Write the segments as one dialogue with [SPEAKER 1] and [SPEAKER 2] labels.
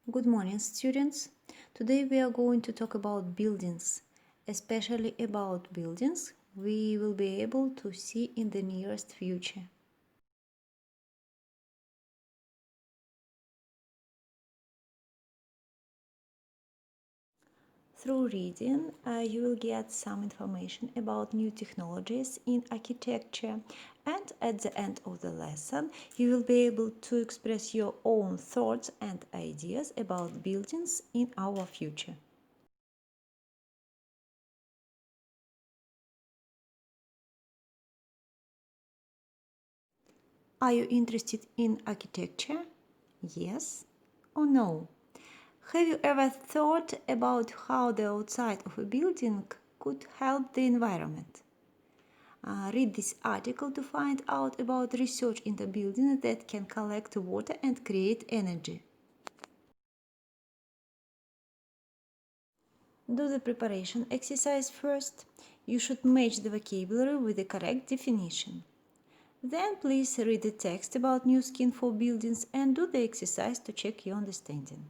[SPEAKER 1] Good morning, students. Today we are going to talk about buildings, especially about buildings we will be able to see in the nearest future. Through reading, you will get some information about new technologies in architecture, and at the end of the lesson, you will be able to express your own thoughts and ideas about buildings in our future. Are you interested in architecture? Yes or no? Have you ever thought about how the outside of a building could help the environment? Read this article to find out about research into buildings that can collect water and create energy. Do the preparation exercise first. You should match the vocabulary with the correct definition. Then please read the text about Nu Skin for buildings and do the exercise to check your understanding.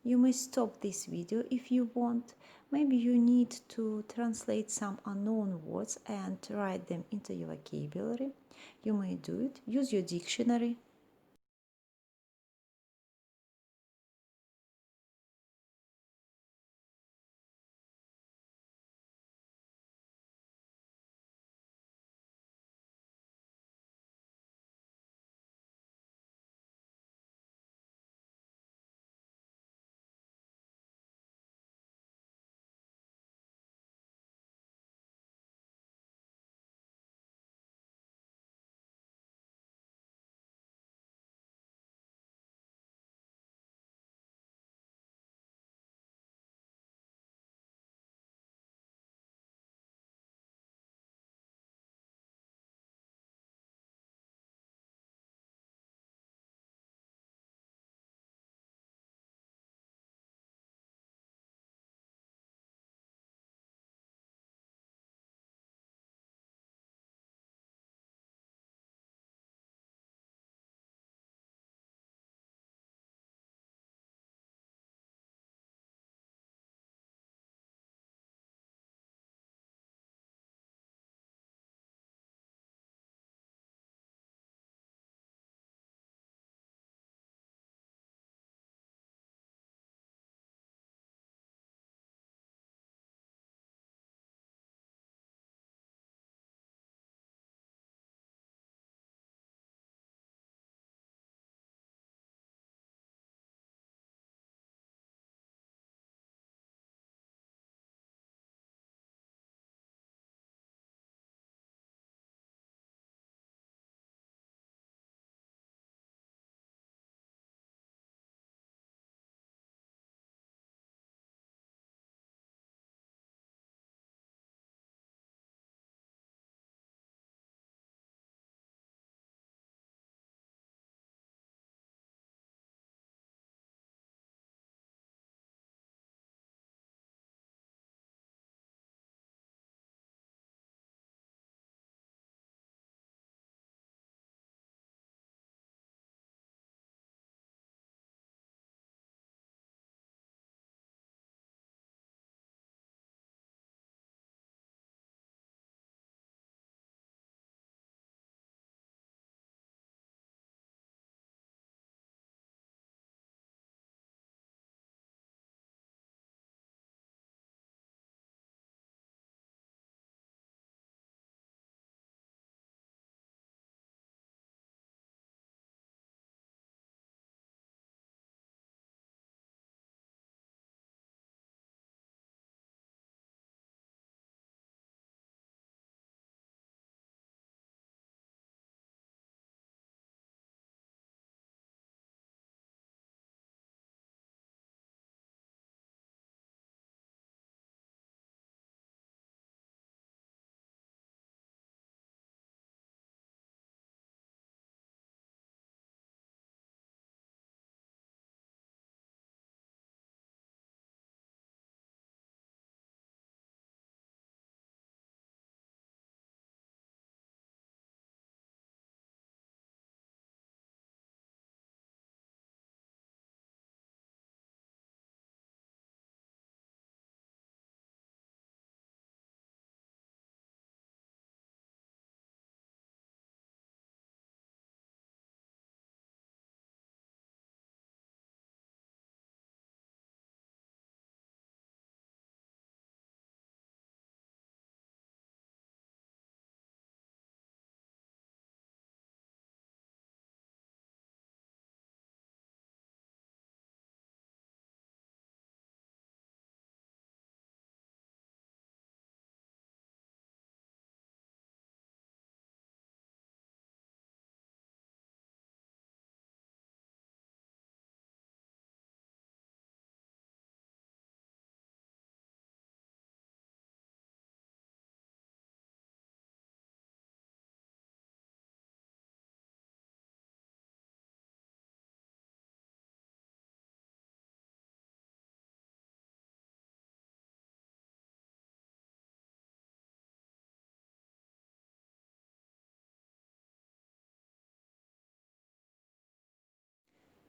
[SPEAKER 1] You may stop this video if you want. Maybe you need to translate some unknown words and write them into your vocabulary. You may do it. Use your dictionary.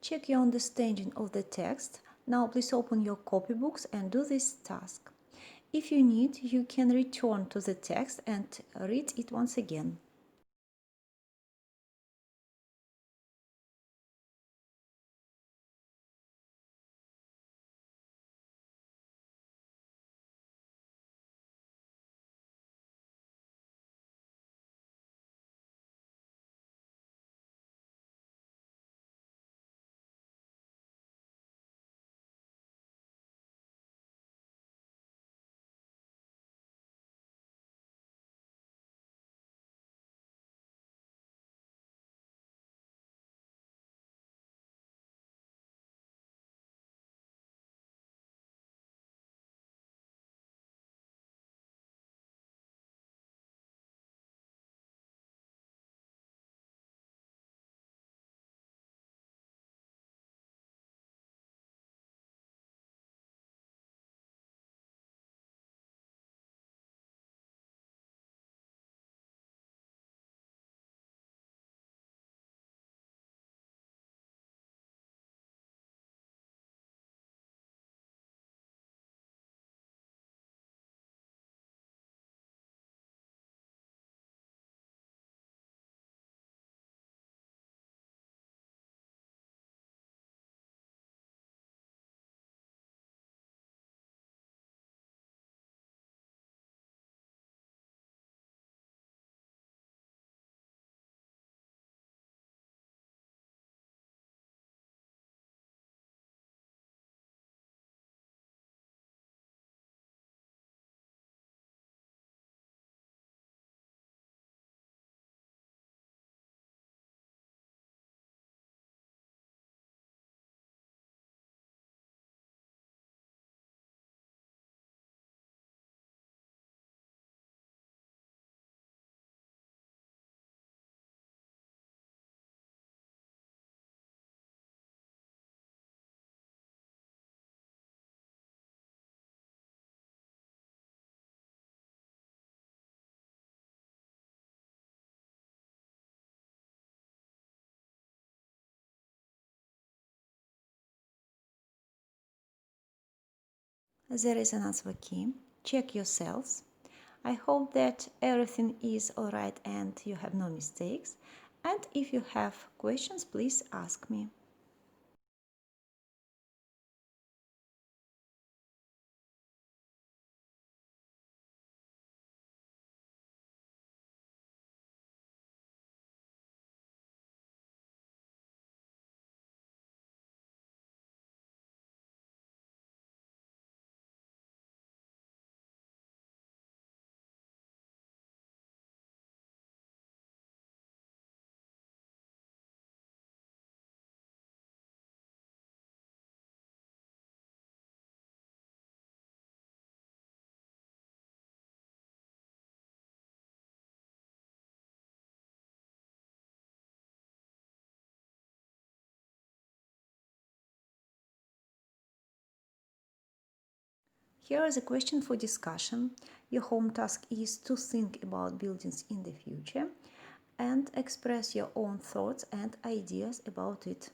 [SPEAKER 1] Check your understanding of the text. Now please open your copybooks and do this task. If you need, you can return to the text and read it once again. There is an answer key. Check your cells. I hope that everything is alright and you have no mistakes. And if you have questions, please ask me. Here is a question for discussion. Your home task is to think about buildings in the future and express your own thoughts and ideas about it.